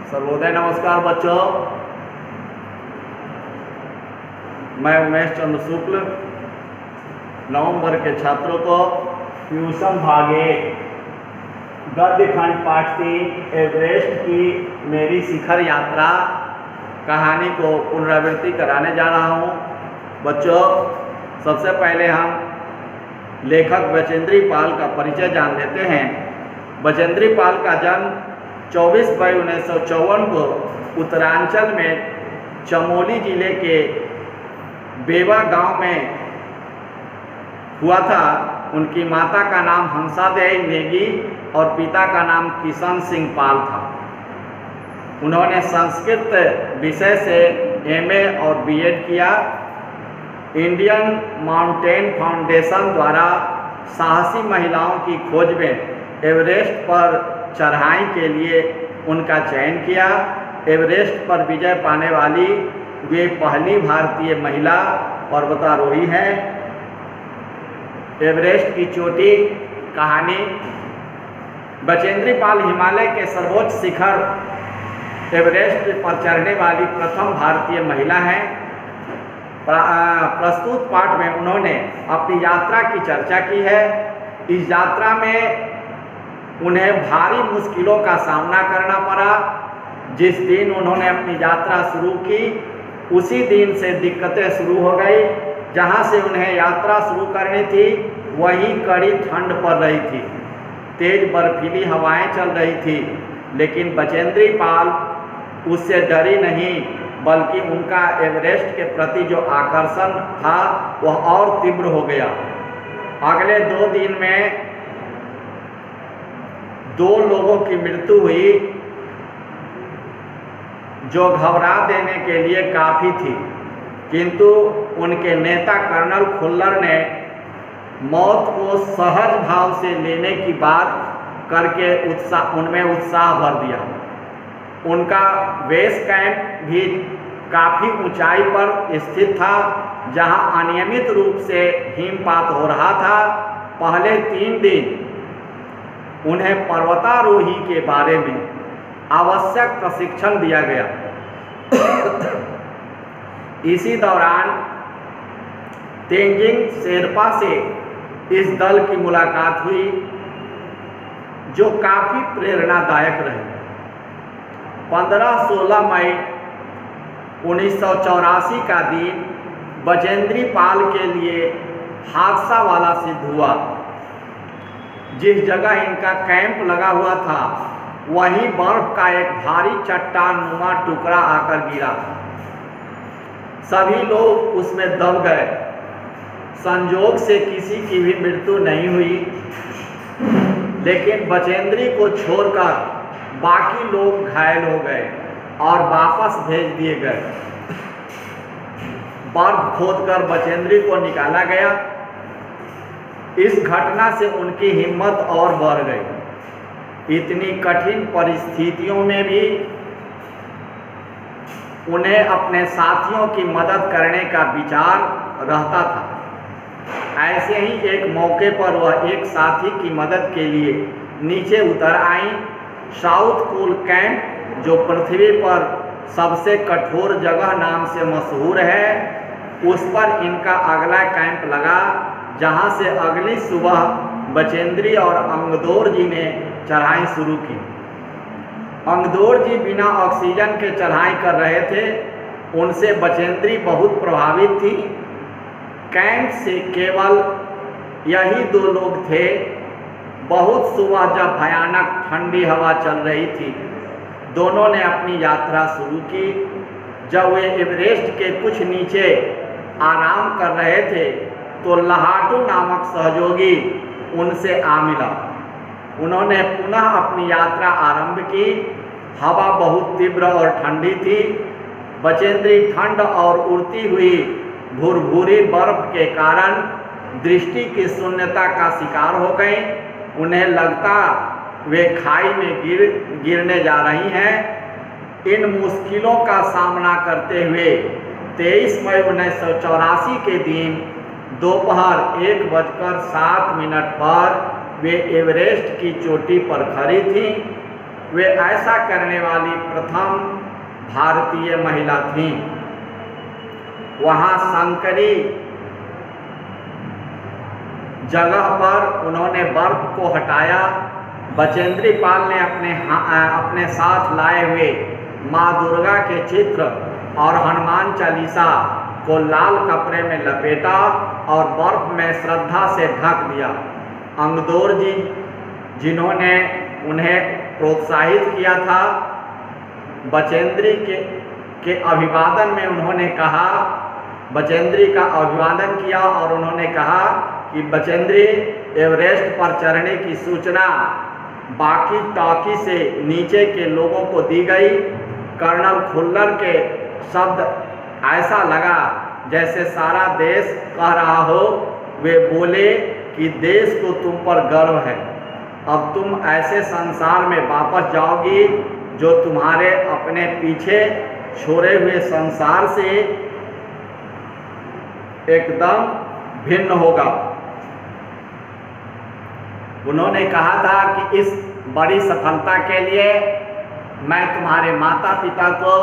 सर्वोदय नमस्कार बच्चों। मैं उमेश चंद्र शुक्ल नवंबर के छात्रों को ट्यूशन भाग 1 गद्य खंड पाठ 3 एवरेस्ट की मेरी शिखर यात्रा कहानी को पुनरावृत्ति कराने जा रहा हूँ। बच्चों, सबसे पहले हम लेखक बचेंद्री पाल का परिचय जान लेते हैं। बचेंद्री पाल का जन्म 24 मई 1954 को उत्तरांचल में चमोली जिले के बेवा गांव में हुआ था। उनकी माता का नाम हंसादेवी नेगी और पिता का नाम किशन सिंह पाल था। उन्होंने संस्कृत विषय से एमए और बीएड किया। इंडियन माउंटेन फाउंडेशन द्वारा साहसी महिलाओं की खोज में एवरेस्ट पर चढ़ाई के लिए उनका चयन किया। एवरेस्ट पर विजय पाने वाली वे पहली भारतीय महिला पर्वतारोही हैं। एवरेस्ट की चोटी कहानी। बचेंद्री पाल हिमालय के सर्वोच्च शिखर एवरेस्ट पर चढ़ने वाली प्रथम भारतीय महिला हैं। प्रस्तुत पाठ में उन्होंने अपनी यात्रा की चर्चा की है। इस यात्रा में उन्हें भारी मुश्किलों का सामना करना पड़ा। जिस दिन उन्होंने अपनी यात्रा शुरू की उसी दिन से दिक्कतें शुरू हो गई। जहां से उन्हें यात्रा शुरू करनी थी वहीं कड़ी ठंड पड़ रही थी, तेज बर्फीली हवाएं चल रही थी। लेकिन बचेंद्री पाल उससे डरी नहीं, बल्कि उनका एवरेस्ट के प्रति जो आकर्षण था वह और तीव्र हो गया। अगले 2 दिन में 2 लोगों की मृत्यु हुई, जो घबरा देने के लिए काफ़ी थी। किंतु उनके नेता कर्नल खुल्लर ने मौत को सहज भाव से लेने की बात करके उनमें उत्साह भर दिया। उनका बेस कैंप भी काफ़ी ऊंचाई पर स्थित था, जहां अनियमित रूप से हिमपात हो रहा था। पहले 3 दिन उन्हें पर्वतारोही के बारे में आवश्यक प्रशिक्षण दिया गया। इसी दौरान तेंजिंग शेरपा से इस दल की मुलाकात हुई, जो काफ़ी प्रेरणादायक रही। 15-16 मई 1984 का दिन बचेंद्री पाल के लिए हादसा वाला सिद्ध हुआ। जिस जगह इनका कैंप लगा हुआ था वहीं बर्फ का एक भारी चट्टान नुमा टुकड़ा आकर गिरा। सभी लोग उसमें दब गए। संजोग से किसी की भी मृत्यु नहीं हुई, लेकिन बचेंद्री को छोड़कर बाकी लोग घायल हो गए और वापस भेज दिए गए। बर्फ खोदकर बचेंद्री को निकाला गया। इस घटना से उनकी हिम्मत और बढ़ गई। इतनी कठिन परिस्थितियों में भी उन्हें अपने साथियों की मदद करने का विचार रहता था। ऐसे ही एक मौके पर वह एक साथी की मदद के लिए नीचे उतर आई। साउथ पोल कैंप, जो पृथ्वी पर सबसे कठोर जगह नाम से मशहूर है, उस पर इनका अगला कैंप लगा, जहां से अगली सुबह बचेंद्री और अंगदोर जी ने चढ़ाई शुरू की। अंगदोर जी बिना ऑक्सीजन के चढ़ाई कर रहे थे। उनसे बचेंद्री बहुत प्रभावित थी। कैंप से केवल यही 2 लोग थे। बहुत सुबह जब भयानक ठंडी हवा चल रही थी, दोनों ने अपनी यात्रा शुरू की। जब वे एवरेस्ट के कुछ नीचे आराम कर रहे थे तो लहाटू नामक सहयोगी उनसे आ मिला। उन्होंने पुनः अपनी यात्रा आरंभ की। हवा बहुत तीव्र और ठंडी थी। बचेंद्री ठंड और उड़ती हुई भुरभुरी बर्फ के कारण दृष्टि की शून्यता का शिकार हो गई। उन्हें लगता वे खाई में गिरने जा रही हैं। इन मुश्किलों का सामना करते हुए 23 मई 1984 के दिन दोपहर 1:07 पर वे एवरेस्ट की चोटी पर खड़ी थीं। वे ऐसा करने वाली प्रथम भारतीय महिला थीं। वहाँ संकरी जगह पर उन्होंने बर्फ को हटाया। बचेंद्री पाल ने अपने साथ लाए हुए माँ दुर्गा के चित्र और हनुमान चालीसा को लाल कपड़े में लपेटा और बर्फ में श्रद्धा से ढक दिया। अंगदौर जी, जिन्होंने उन्हें प्रोत्साहित किया था, बचेंद्री के अभिवादन में उन्होंने कहा, बचेंद्री का अभिवादन किया और उन्होंने कहा कि बचेंद्री, एवरेस्ट पर चढ़ने की सूचना बाकी टाकी से नीचे के लोगों को दी गई। कर्नल खुल्लर के शब्द ऐसा लगा जैसे सारा देश कह रहा हो। वे बोले कि देश को तुम पर गर्व है। अब तुम ऐसे संसार में वापस जाओगी जो तुम्हारे अपने पीछे छोड़े हुए संसार से एकदम भिन्न होगा। उन्होंने कहा था कि इस बड़ी सफलता के लिए मैं तुम्हारे माता पिता को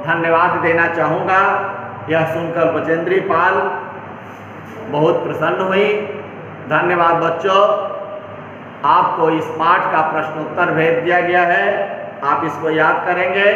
धन्यवाद देना चाहूँगा। यह सुनकर बचेंद्री पाल बहुत प्रसन्न हुई। धन्यवाद बच्चों, आपको इस पाठ का प्रश्नोत्तर भेज दिया गया है, आप इसको याद करेंगे।